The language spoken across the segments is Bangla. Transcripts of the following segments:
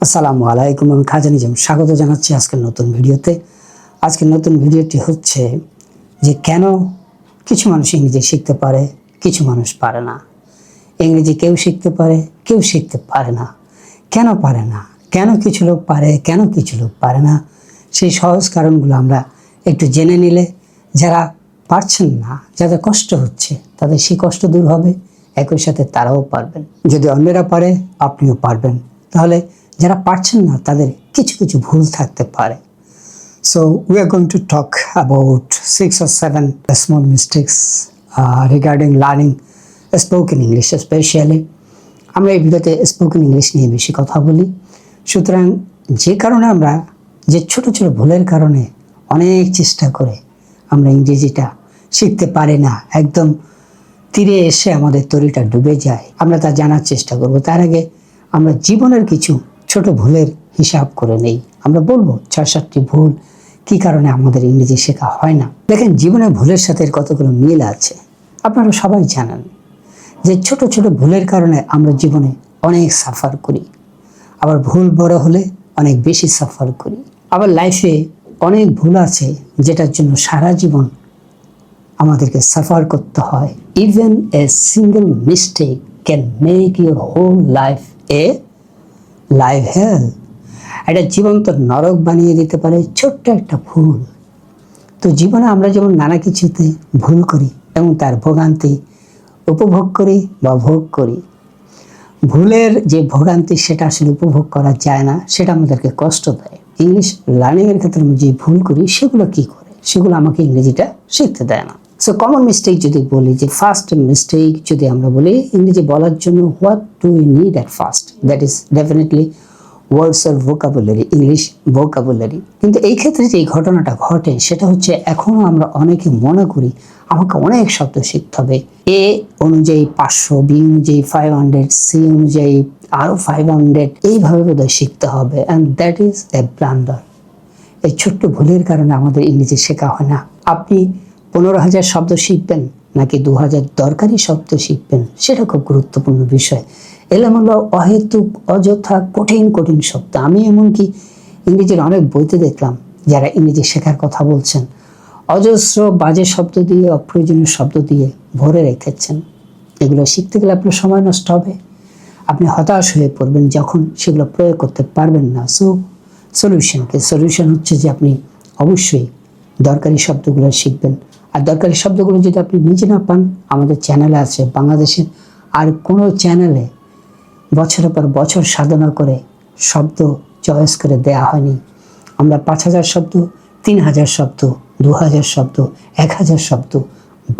আসসালামু আলাইকুম, আমি খাজা নিজাম স্বাগত জানাচ্ছি আজকের নতুন ভিডিওতে। আজকের নতুন ভিডিওটি হচ্ছে যে কেন কিছু মানুষ ইংরেজি শিখতে পারে, কিছু মানুষ পারে না। ইংরেজি কেউ শিখতে পারে, কেউ শিখতে পারে না। কেন পারে না, কেন কিছু লোক পারে, কেন কিছু লোক পারে না, সেই সহজ কারণগুলো আমরা একটু জেনে নিলে যারা পারছেন না, যাদের কষ্ট হচ্ছে, তাদের সেই কষ্ট দূর হবে, একই সাথে তারাও পারবেন। যদি অন্যরা পারে, আপনিও পারবেন। তাহলে যারা পারছেন না তাদের কিছু কিছু ভুল থাকতে পারে। So we are going to talk about 6 or 7 small mistakes regarding learning spoken English especially. আমরা এই ভিডিওতে স্পোকেন ইংলিশ নিয়ে বেশি কথা বলি। সুতরাং যে কারণে আমরা যে ছোট ছোট ভুলের কারণে অনেক চেষ্টা করে আমরা ইংরেজিটা শিখতে পারি না, একদম তীরে এসে আমাদের তরিটা ডুবে যায়, আমরা তা জানার চেষ্টা করব। তার আগে আমরা জীবনের কিছু ছোট ভুলের হিসাব করে নেই। আমরা বলবো 6-7টি ভুল কি কারণে আমাদের ইংরেজি শেখা হয় না। দেখেন, জীবনের ভুলের সাথে কতগুলো মিল আছে। আপনারা সবাই জানেন যে ছোট ছোট ভুলের কারণে আমরা জীবনে অনেক সাফার করি, আবার ভুল বড় হলে অনেক বেশি সাফার করি। আবার লাইফে অনেক ভুল আছে যেটার জন্য সারা জীবন আমাদেরকে সাফার করতে হয়। Even a single mistake can make your whole life a life hell. এটা জীবন্ত নরক বানিয়ে দিতে পারে ছোট্ট একটা ভুল। তো জীবনে আমরা যেমন নানা কিছুতে ভুল করি এবং তার ভোগান্তি উপভোগ করি বা ভোগ করি। ভুলের যে ভোগান্তি সেটা আসলে উপভোগ করা যায় না, সেটা আমাদেরকে কষ্ট দেয়। ইংলিশ লার্নিংয়ের ক্ষেত্রে আমি যে ভুল করি সেগুলো কি করে, সেগুলো আমাকে ইংরেজিটা শিখতে দেয় না। সো কমন মিস্টেক যদি বলি, যে ফার্স্ট মিস্টেক যদি আমরা বলি ইংরেজি বলার জন্য, what do you need at first, that is definitely words or vocabulary, English vocabulary. কিন্তু এই ক্ষেত্রে যে ঘটনাটা ঘটে সেটা হচ্ছে, এখনও আমরা অনেকে মনে করি আমাকে অনেক শব্দ শিখতে হবে, এ অনুযায়ী 500, বি অনুযায়ী 500, সি অনুযায়ী আরও 500, এইভাবে বোধহয় শিখতে হবে। And that is a blunder. এই ছোট্ট ভুলের কারণে আমাদের ইংরেজি শেখা হয় না। আপনি 15,000 শব্দ শিখবেন নাকি 2,000 দরকারি শব্দ শিখবেন, সেটা খুব গুরুত্বপূর্ণ বিষয়। এলোমেলো, অহেতুক, অযথা কঠিন কঠিন শব্দ, আমি এমনকি ইংরেজির অনেক বইতে দেখলাম যারা ইংরেজি শেখার কথা বলছেন অজস্র বাজে শব্দ দিয়ে, অপ্রয়োজনীয় শব্দ দিয়ে ভরে রেখেছেন। এগুলো শিখতে গেলে আপনার সময় নষ্ট হবে, আপনি হতাশ হয়ে পড়বেন যখন সেগুলো প্রয়োগ করতে পারবেন না। সলিউশন হচ্ছে যে আপনি অবশ্যই দরকারি শব্দগুলো শিখবেন। আর দরকারি শব্দগুলো যদি আপনি নিজে না পান, আমাদের চ্যানেলে আছে, বাংলাদেশের আর কোনো চ্যানেলে বছরের পর বছর সাধনা করে শব্দ চয়েস করে দেয়া হয়নি। আমরা 5,000 শব্দ, 3,000 শব্দ, 2,000 শব্দ, 1,000 শব্দ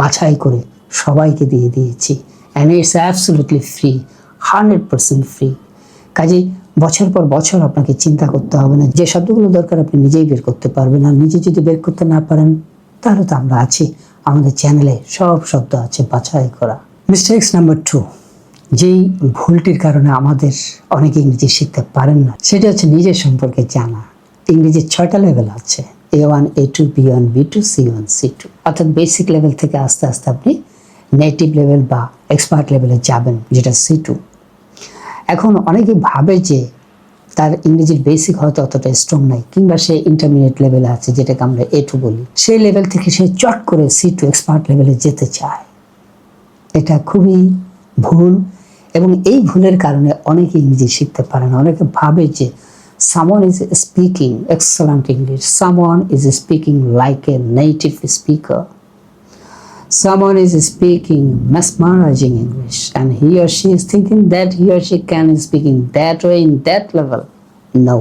বাছাই করে সবাইকে দিয়ে দিয়েছি। And it's absolutely free, 100% free. কাজেই বছর পর বছর আপনাকে চিন্তা করতে হবে না, যে শব্দগুলো দরকার আপনি নিজেই বের করতে পারবেন। আর নিজে যদি বের করতে না পারেন তাহলে তো আমরা আছি, আমাদের চ্যানেলে সব শব্দ আছে বাছাই করা। মিস্টেক্স নাম্বার 2, যেই ভুলটির কারণে আমাদের অনেকে ইংরেজি শিখতে পারেন না, সেটা হচ্ছে নিজের সম্পর্কে জানা। ইংরেজির 6টা লেভেল আছে, A1, A2, B1, B2, C1, C2। অর্থাৎ বেসিক লেভেল থেকে আস্তে আস্তে আপনি নেটিভ লেভেল বা এক্সপার্ট লেভেলে যাবেন, যেটা C2। এখন অনেকে ভাবে যে তার ইংরেজির বেসিক হয়তো অতটা স্ট্রং নাই, কিংবা সে ইন্টারমিডিয়েট লেভেলে আছে, যেটাকে আমরা A2 বলি। সেই লেভেল থেকে সে চট করে C2 এক্সপার্ট লেভেলে যেতে চায়। এটা খুবই ভুল, এবং এই ভুলের কারণে অনেকে ইংরেজি শিখতে পারে না। অনেকে ভাবে যে someone is speaking excellent English, someone is speaking like a native speaker, someone is speaking mesmerizing English, and he or she is thinking that he or she can speaking that way in that level. No,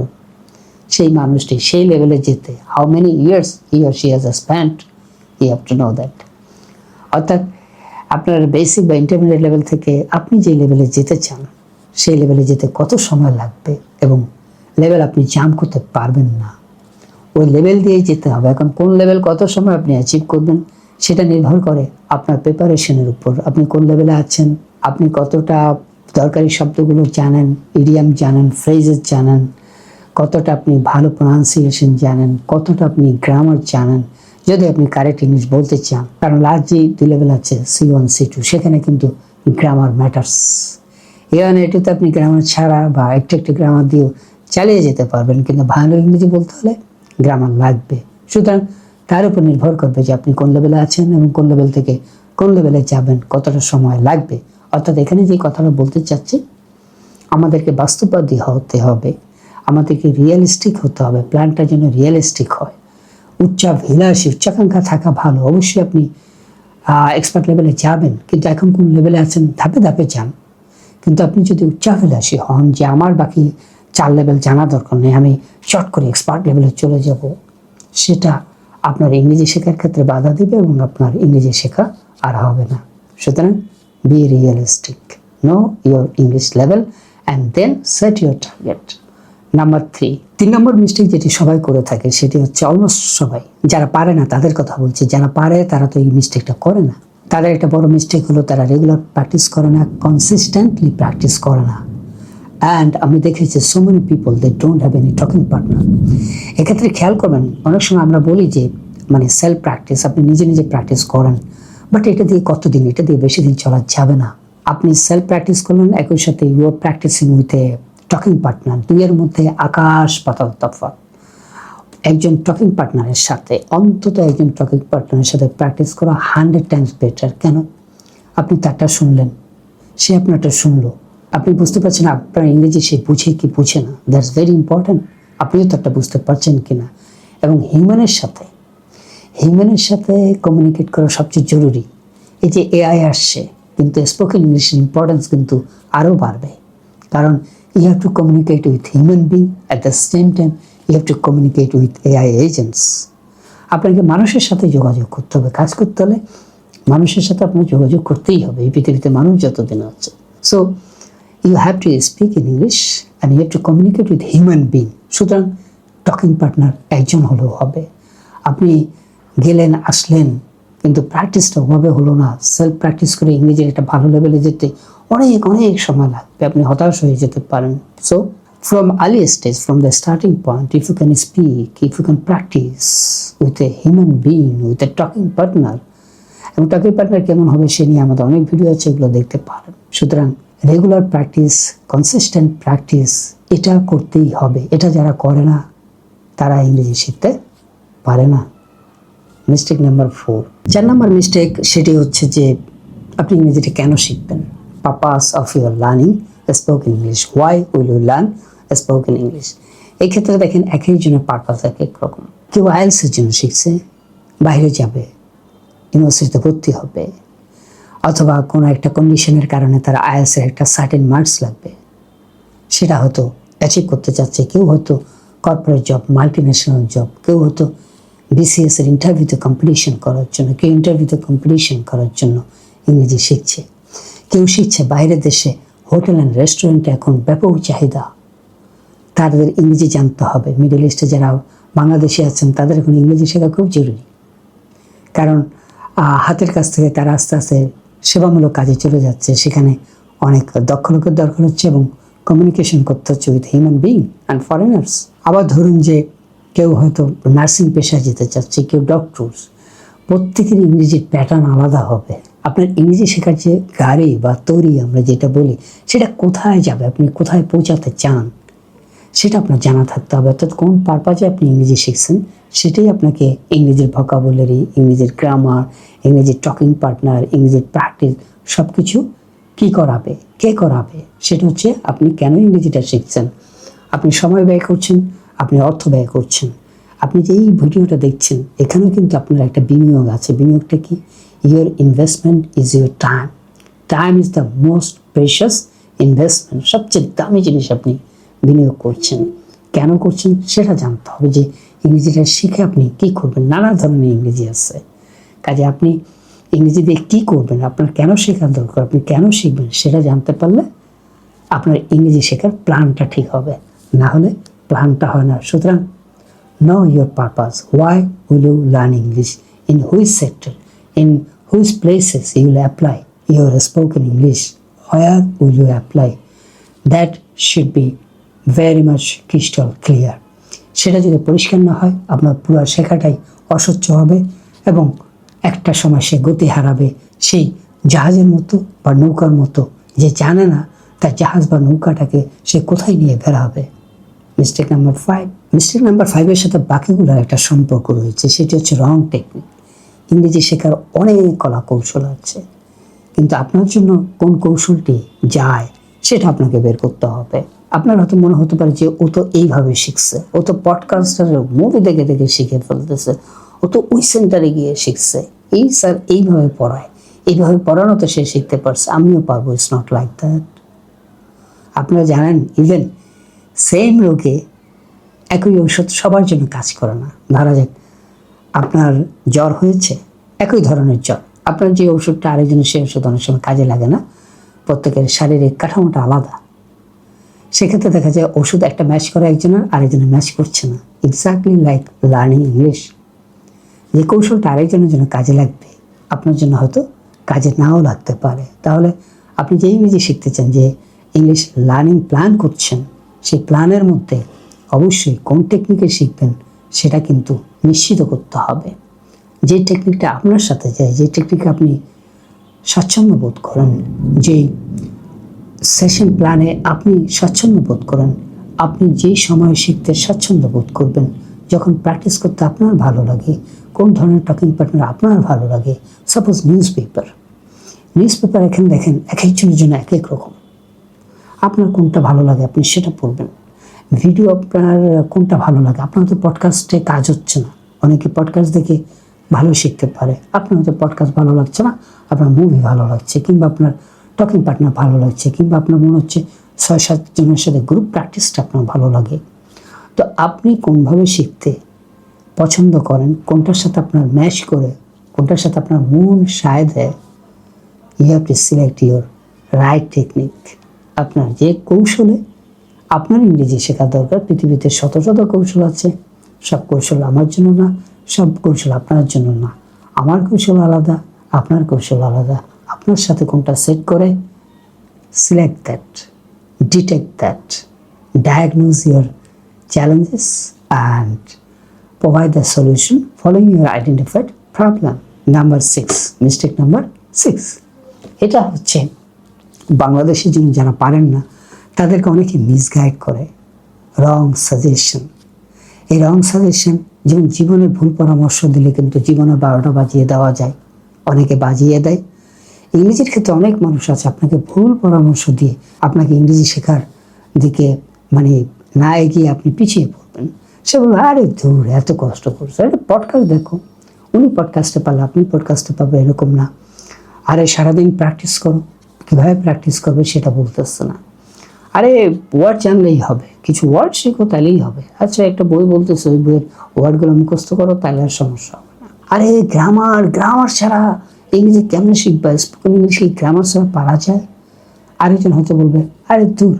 সেই মানুষটি সেই লেভেলে যেতে how many years he or she has spent, you have to know that. অর্থাৎ আপনার বেসিক বা ইন্টারমিডিয়েট লেভেল থেকে আপনি যে লেভেলে যেতে চান সেই লেভেলে যেতে কত সময় লাগবে, এবং লেভেল আপনি জাম্প করতে পারবেন না, ওই লেভেল দিয়েই যেতে হবে। এখন কোন লেভেল কত সময় আপনি অ্যাচিভ করবেন সেটা নির্ভর করে আপনার প্রিপারেশনের উপর, আপনি কোন লেভেলে আছেন, আপনি কতটা দরকারি শব্দগুলো জানেন, ইডিয়াম জানেন, ফ্রেজেস জানেন, কতটা আপনি ভালো প্রোনাউন্সিয়েশন জানেন, কতটা আপনি গ্রামার জানেন, যদি আপনি কারেক্ট ইংলিশ বলতে চান। কারণ লাস্ট যে 2 লেভেল আছে C1, C2, সেখানে কিন্তু গ্রামার ম্যাটার্স। A1, A2 তে আপনি গ্রামার ছাড়া বা একটু গ্রামার দিয়েও চালিয়ে যেতে পারবেন, কিন্তু ভালো ইংরেজি বলতে হলে গ্রামার লাগবে। সুতরাং তার উপর নির্ভর করবে যে আপনি কোন লেভেলে আছেন এবং কোন লেভেল থেকে কোন লেভেলে যাবেন, কতটা সময় লাগবে। অর্থাৎ এখানে যে কথাটা বলতে চাচ্ছি, আমাদেরকে বাস্তববাদী হতে হবে, আমাদেরকে রিয়েলিস্টিক হতে হবে, প্ল্যানটা যেন রিয়েলিস্টিক হয়। উচ্চাভিলাষী, উচ্চাকাঙ্ক্ষা থাকা ভালো, অবশ্যই আপনি এক্সপার্ট লেভেলে যাবেন, কিন্তু এখন কোন লেভেলে আছেন ধাপে ধাপে যান। কিন্তু আপনি যদি উচ্চাভিলাষী হন যে আমার বাকি 4 লেভেল জানা দরকার নেই, আমি শর্ট করে এক্সপার্ট লেভেলে চলে যাব, সেটা আপনার ইংরেজি শেখার ক্ষেত্রে বাধা দিবে এবং আপনার ইংরেজি শেখা আর হবে না। সুতরাং be realistic, know your English level and then set your target. Number 3 নম্বর মিস্টেক যেটি সবাই করে থাকে, সেটি হচ্ছে অলমোস্ট সবাই, যারা পারে না তাদের কথা বলছি, যারা পারে তারা তো এই মিস্টেকটা করে না। তাদের একটা বড় মিস্টেক হলো তারা রেগুলার প্র্যাকটিস করে না, কনসিস্টেন্টলি প্র্যাকটিস করে না। অ্যান্ড আমি দেখেছি so many people they don't have any talking partner. এক্ষেত্রে খেয়াল করবেন, অনেক সময় আমরা বলি যে মানে সেলফ প্র্যাকটিস, আপনি নিজে নিজে প্র্যাকটিস করেন, বাট এটা দিয়ে কতদিন, এটা দিয়ে বেশি দিন চলা যাবে না। আপনি সেলফ প্র্যাকটিস করলেন, একই সাথে you are practising with a talking partner, দুইয়ের মধ্যে আকাশ পাতাল তফাৎ। একজন টকিং পার্টনারের সাথে, অন্তত একজন টকিং পার্টনারের সাথে প্র্যাকটিস করা 100 টাইমস বেটার। কেন? আপনি তারটা শুনলেন, সে আপনারটা শুনলো, আপনি বুঝতে পারছেন আপনার ইংরেজি সে বুঝে কি বুঝে না, দ্যাটস ভেরি ইম্পর্ট্যান্ট। আপনিও তারটা বুঝতে পারছেন কিনা। এবং হিউম্যানের সাথে কমিউনিকেট করা সবচেয়ে জরুরি। এই যে এআই আসছে, কিন্তু স্পোকেন ইংলিশের ইম্পর্টেন্স কিন্তু আরও বাড়বে, কারণ you have to communicate with human being, at the same time you have to communicate with AI agents. আপনাকে মানুষের সাথে যোগাযোগ করতে হবে, কাজ করতে হলে মানুষের সাথে আপনার যোগাযোগ করতেই হবে, এই পৃথিবীতে মানুষ যতদিন আছে। So you have to speak in English and you have to communicate with human being. সুতরাং টকিং পার্টনার একজন হলেও হবে। আপনি গেলেন আসলেন, কিন্তু প্র্যাকটিসটা ওভাবে হলো না। সেলফ প্র্যাকটিস করে ইংরেজির একটা ভালো লেভেলে যেতে অনেক অনেক সময় লাগবে, আপনি হতাশ হয়ে যেতে পারেন। So from early stage, from the starting point, if you can speak, if you can practice with a human being, with a talking partner, এবং টকিং পার্টনার কেমন হবে সে নিয়ে আমাদের অনেক ভিডিও আছে, এগুলো দেখতে পারেন। সুতরাং রেগুলার প্র্যাকটিস, কনসিস্টেন্ট প্র্যাকটিস, এটা করতেই হবে। এটা যারা করে না তারা ইংরেজি শিখতে পারে না। মিস্টেক নাম্বার 4, 4 নম্বর মিস্টেক, সেটি হচ্ছে যে আপনি ইংরেজিটা কেন শিখবেন। Purpose of your learning spoken English, why will you learn spoken English. এই ক্ষেত্রে দেখেন এক একজনের পারপাস এক এক রকম। কেউ আইএলসের জন্য শিখছে, বাইরে যাবে, ইউনিভার্সিটিতে ভর্তি হবে, অথবা কোনো একটা কন্ডিশনের কারণে তার আইএলসের একটা সার্টেন মার্কস লাগবে, সেটা হয়তো অ্যাচিভ করতে চাচ্ছে। কেউ হয়তো কর্পোরেট জব, মাল্টিন্যাশনাল জব, কেউ হয়তো বিসিএস এর ইন্টারভিউতে কম্পিটিশন করার জন্য, কেউ ইন্টারভিউতে কম্পিটিশন করার জন্য ইংরেজি শিখছে। কেউ শিখছে বাইরের দেশে, হোটেল অ্যান্ড রেস্টুরেন্টে এখন ব্যাপক চাহিদা, তাদের ইংরেজি জানতে হবে। মিডল ইস্টে যারা বাংলাদেশে আছেন তাদের এখন ইংরেজি শেখা খুব জরুরি, কারণ হাতের কাছ থেকে তারা আস্তে আস্তে সেবামূলক কাজে চলে যাচ্ছে, সেখানে অনেক দক্ষ লোকের দরকার হচ্ছে এবং কমিউনিকেশন করতে হচ্ছে with human being and foreigners. আবার ধরুন যে কেউ হয়তো নার্সিং পেশায় যেতে চাচ্ছে, কেউ ডক্টরস, প্রত্যেকের ইংরেজির প্যাটার্ন আলাদা হবে। আপনার ইংরেজি শেখার যে গাড়ি বা তৈরি আমরা যেটা বলি, সেটা কোথায় যাবে, আপনি কোথায় পৌঁছাতে চান, সেটা আপনার জানা থাকতে হবে। অর্থাৎ কোন পারপাজে আপনি ইংরেজি শিখছেন, সেটাই আপনাকে ইংরেজির ভোকাবুলারি, ইংরেজির গ্রামার, ইংরেজির টকিং পার্টনার, ইংরেজির প্র্যাকটিস সব কিছু কী করাবে, কে করাবে, সেটা হচ্ছে আপনি কেন ইংরেজিটা শিখছেন। আপনি সময় ব্যয় করছেন, আপনি অর্থ ব্যয় করছেন। আপনি যে এই ভিডিওটা দেখছেন, এখানেও কিন্তু আপনার একটা বিনিয়োগ আছে। বিনিয়োগটা কি? Your investment is your time. Time is the most precious investment. সবচেয়ে দামি জিনিস আপনি বিনিয়োগ করছেন। কেন করছেন সেটা জানতে হবে, যে ইংরেজিটা শিখে আপনি কী করবেন। নানা ধরনের ইংরেজি আছে, কাজে আপনি ইংরেজি দিয়ে কী করবেন, আপনার কেন শেখার দরকার, আপনি কেন শিখবেন, সেটা জানতে পারলে আপনার ইংরেজি শেখার প্ল্যানটা ঠিক হবে, না হলে প্ল্যানটা হয় না। সুতরাং know your purpose. Why will you learn English? In which sector? In which places you will apply your spoken English? Where will you apply? That should be very much crystal clear. সেটা যদি পরিষ্কার না হয়, আপনার পুরো শেখাটাই অস্বচ্ছ হবে এবং একটা সময় সে গতি হারাবে, সেই জাহাজের মতো বা নৌকার মতো, যে জানে না তার জাহাজ বা নৌকাটাকে সে কোথায় নিয়ে বের হবে। মিস্টেক নাম্বার 5, মিস্টেক নাম্বার 5-এর সাথে বাকিগুলোর একটা সম্পর্ক রয়েছে, সেটি হচ্ছে রং টেকনিক। ইংরেজি শেখার অনেক কলা কৌশল আছে, কিন্তু আপনার জন্য কোন কৌশলটি যায় সেটা আপনাকে বের করতে হবে। আপনার হয়তো মনে হতে পারে যে ও তো এইভাবে শিখছে, ও তো পডকাস্টার মুভি দেখে দেখে শিখে ফেলতেছে, ও তো ওই সেন্টারে গিয়ে শিখছে, এই স্যার এইভাবে পড়ায়, এইভাবে পড়ানো তো সে শিখতে পারছে, আমিও পারবো। It's not like that. আপনারা জানেন ইভেন সেম রোগে একই ঔষধ সবার জন্য কাজ করে না। ধরা যাক আপনার জ্বর হয়েছে, একই ধরনের জ্বর, আপনার যে ওষুধটা আরেকজনের সেই ওষুধ অনেক সময় কাজে লাগে না, প্রত্যেকের শারীরিক কাঠামোটা আলাদা। সেক্ষেত্রে দেখা যায় ওষুধ একটা ম্যাচ করে একজনের, আরেকজনের ম্যাচ করছে না। এক্স্যাক্টলি লাইক লার্নিং ইংলিশ, যে কৌশলটা আরেকজনের জন্য কাজে লাগবে আপনার জন্য হয়তো কাজে নাও লাগতে পারে। তাহলে আপনি যে ইংরেজি শিখতে চান, যে ইংলিশ লার্নিং প্ল্যান করছেন, সেই প্ল্যানের মধ্যে অবশ্যই কোন টেকনিকে শিখবেন সেটা কিন্তু নিশ্চিত করতে হবে। যে টেকনিকটা আপনার সাথে যায়, যে টেকনিকে আপনি স্বাচ্ছন্দ্য বোধ করেন, যে সেশন প্ল্যানে আপনি স্বাচ্ছন্দ্য বোধ করেন, আপনি যেই সময় শিখতে স্বাচ্ছন্দ্য বোধ করবেন, যখন প্র্যাকটিস করতে আপনার ভালো লাগে, কোন ধরনের টকিং পার্টনার আপনার ভালো লাগে। সাপোজ নিউজ পেপার এখানে দেখেন এক একজনের জন্য এক এক রকম। আপনার কোনটা ভালো লাগে আপনি সেটা পড়বেন। ভিডিও আপনার কোনটা ভালো লাগে, আপনার তো পডকাস্টে কাজ হচ্ছে না, অনেকে পডকাস্ট দেখে ভালো শিখতে পারে, আপনার হয়তো পডকাস্ট ভালো লাগছে না, আপনার মুভি ভালো লাগছে, কিংবা আপনার টকিং পার্টনার ভালো লাগছে, কিংবা আপনার মনে হচ্ছে 6-7 জনের সাথে গ্রুপ প্র্যাকটিসটা আপনার ভালো লাগে। তো আপনি কোনভাবে শিখতে পছন্দ করেন, কোনটার সাথে আপনার ম্যাচ করে, কোনটার সাথে আপনার মন সায় দেয়, you have to select your right technique. আপনার যে কৌশলে আপনার ইংরেজি শেখা দরকার, পৃথিবীতে শত শত কৌশল আছে, সব কৌশল আমার জন্য না, সব কৌশল আপনার জন্য না। আমার কৌশল আলাদা, আপনার কৌশল আলাদা। আপনার সাথে কোনটা সেট করে, select that, detect that, diagnose your challenges and provide the solution following your identified problem. Number 6, mistake number 6, এটা হচ্ছে বাংলাদেশের জন্য যারা পারেন না তাদেরকে অনেকে মিসগাইড করে, রং সাজেশন। এই রং সাজেশন যেমন জীবনে ভুল পরামর্শ দিলে কিন্তু জীবনে 12টা বাজিয়ে দেওয়া যায়, অনেকে বাজিয়ে দেয়। ইংরেজির ক্ষেত্রে অনেক মানুষ আছে আপনাকে ভুল পরামর্শ দিয়ে আপনাকে ইংরেজি শেখার দিকে মানে না এগিয়ে আপনি পিছিয়ে পড়বেন। সে বলবে আরে দূর, এত কষ্ট করছে, আরে পডকাস্ট দেখো, উনি পডকাস্টে পারলে আপনি পডকাস্টে পাবে, এরকম না। আরে সারাদিন প্র্যাকটিস করো, কীভাবে প্র্যাকটিস করবে সেটা বলতেছে না। আরে ওয়ার্ড জানলেই হবে, কিছু ওয়ার্ড শেখো তাহলেই হবে। আচ্ছা একটা বই বলতেছে, ওই বইয়ের ওয়ার্ডগুলো মুখস্থ করো তাহলে আর সমস্যা হবে না। আরে গ্রামার ছাড়া ইংরেজি কেমনে শিখবা, স্পোকেন ইংলিশ কি গ্রামার ছাড়া পারা যায়? আরেকজন হয়তো বলবে আরে দূর,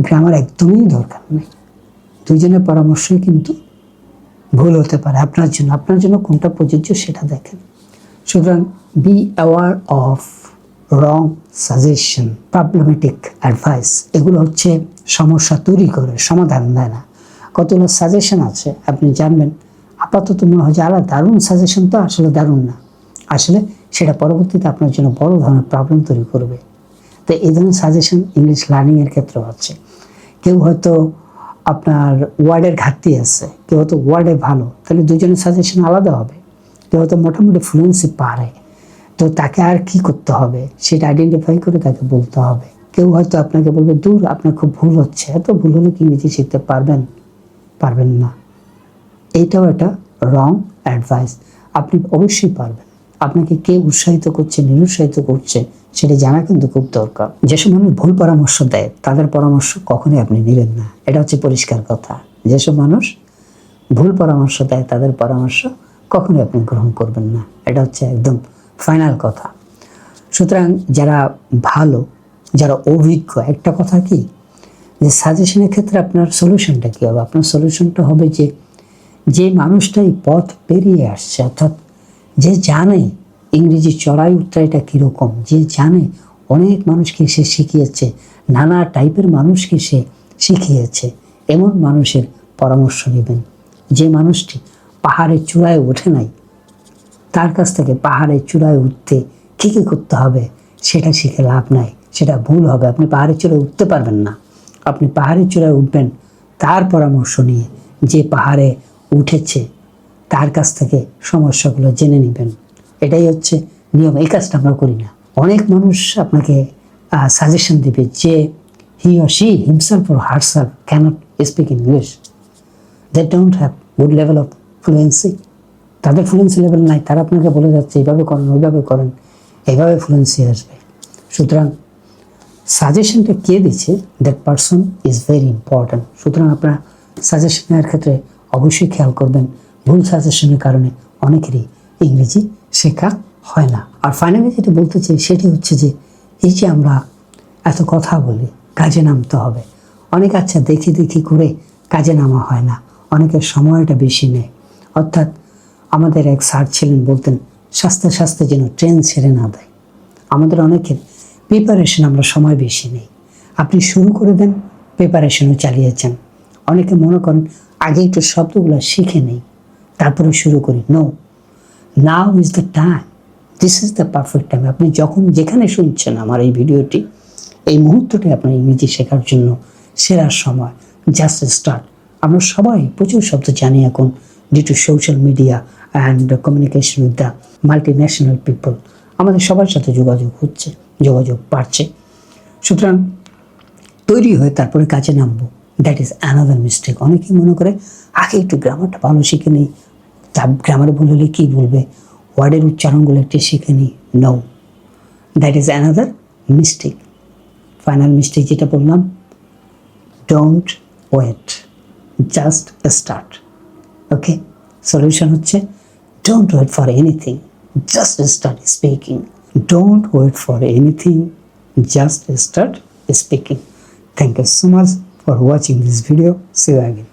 গ্রামার একদমই দরকার নেই। দুইজনের পরামর্শই কিন্তু ভুল হতে পারে। আপনার জন্য কোনটা প্রযোজ্য সেটা দেখেন। সুতরাং be aware of wrong suggestion, problematic advice, এগুলো হচ্ছে সমস্যা তৈরি করে, সমাধান দেয় না। কতগুলো সাজেশন আছে আপনি জানবেন, আপাতত মনে হয় যে আলাদা দারুণ সাজেশন, তো আসলে দারুণ না, আসলে সেটা পরবর্তীতে আপনার জন্য বড় ধরনের প্রবলেম তৈরি করবে। তো এই ধরনের সাজেশন ইংলিশ লার্নিংয়ের ক্ষেত্রেও আছে। কেউ হয়তো আপনার ওয়ার্ডের ঘাটতি আছে, কেউ হয়তো ওয়ার্ডে ভালো, তাহলে দুজনের সাজেশন আলাদা হবে। কেউ হয়তো মোটামুটি ফ্লুয়েন্সি পারে, তো তাকে আর কি করতে হবে সেটা আইডেন্টিফাই করে তাকে বলতে হবে। কেউ হয়তো আপনাকে বলবে দূর, আপনার খুব ভুল হচ্ছে, এত ভুল হলে কি ইংরেজি শিখতে পারবেন না। এইটাও একটা রং অ্যাডভাইস। আপনি অবশ্যই পারবেন। আপনাকে কে উৎসাহিত করছে, নিরুৎসাহিত করছে সেটা জানা কিন্তু খুব দরকার। যেসব মানুষ ভুল পরামর্শ দেয় তাদের পরামর্শ কখনোই আপনি নেবেন না, এটা হচ্ছে পরিষ্কার কথা। যেসব মানুষ ভুল পরামর্শ দেয় তাদের পরামর্শ কখনোই আপনি গ্রহণ করবেন না, এটা হচ্ছে একদম ফাইনাল কথা। সুতরাং যারা ভালো, যারা অভিজ্ঞ, একটা কথা কি যে সাজেশনের ক্ষেত্রে আপনার সলিউশনটা কী হবে? আপনার সলিউশনটা হবে যে মানুষটাই পথ পেরিয়ে আসছে, অর্থাৎ যে জানে ইংরেজি চড়াই উত্তরাইটা কীরকম, যে জানে অনেক মানুষকে সে শিখিয়েছে, নানা টাইপের মানুষকে সে শিখিয়েছে, এমন মানুষের পরামর্শ নেবেন। যে মানুষটি পাহাড়ের চূড়ায় ওঠে নাই, তার কাছ থেকে পাহাড়ের চূড়ায় উঠতে কী কী করতে হবে সেটা শিখে লাভ নাই, সেটা ভুল হবে। আপনি পাহাড়ের চূড়ায় উঠতে পারবেন না। আপনি পাহাড়ের চূড়ায় উঠবেন তার পরামর্শ নিয়ে, যে পাহাড়ে উঠেছে তার কাছ থেকে সমস্যাগুলো জেনে নেবেন। এটাই হচ্ছে নিয়ম। এই কাজটা আমরা করি না। অনেক মানুষ আপনাকে সাজেশন দেবে যে he or she himself or herself cannot speak English, they don't have good level of fluency. তাদের ফ্লুয়েন্সি লেভেল নাই, তারা আপনাকে বলে যাচ্ছে এইভাবে করেন, ওইভাবে করেন, এইভাবে ফ্লুয়েন্সি আসবে। সুতরাং সাজেশনটা কে দিচ্ছে, that person is very important. সুতরাং আপনার সাজেশনের ক্ষেত্রে অবশ্যই খেয়াল করবেন, ভুল সাজেশনের কারণে অনেকেরই ইংরেজি শেখা হয় না। আর ফাইনালি যেটা বলতে চাই সেটি হচ্ছে যে এই যে আমরা এত কথা বলি, কাজে নামতে হবে। অনেক আচ্ছা দেখি দেখি করে কাজে নামা হয় না, অনেকের সময়টা বেশি নেয়। অর্থাৎ আমাদের এক স্যার ছিলেন, বলতেন স্বাস্থ্য স্বাস্থ্য যেন ট্রেন ছেড়ে না দেয়। আমাদের অনেকের প্রিপারেশন আমরা সময় বেশি নেই। আপনি শুরু করে দেন, প্রিপারেশনও চালিয়েছেন। অনেকে মনে করেন আগে একটু শব্দগুলো শিখে নেই তারপরে শুরু করি। No, now is the time, this is the perfect time. আপনি যখন যেখানে শুনছেন আমার এই ভিডিওটি, এই মুহূর্তটাই আপনার ইংরেজি শেখার জন্য সেরা সময়। Just start. আমরা সবাই প্রচুর শব্দ জানি এখন, due to social media and communication with the multinational people. আমাদের সবার সাথে যোগাযোগ হচ্ছে, যোগাযোগ বাড়ছে। সুতরাং তৈরি হয়ে তারপরে কাজে নামবো, দ্যাট ইজ অ্যানাদার মিস্টেক। অনেকেই মনে করে আগে একটু গ্রামারটা ভালো শিখে নিই, তা গ্রামারে ভুল হলে কী বলবে, ওয়ার্ডের উচ্চারণগুলো একটু শিখে নিই। No, that is another mistake. Final mistake যেটা বললাম, don't wait, just start. Okay, solution হচ্ছে don't wait for anything, just start speaking. Don't wait for anything, just start speaking. Thank you so much for watching this video. See you again.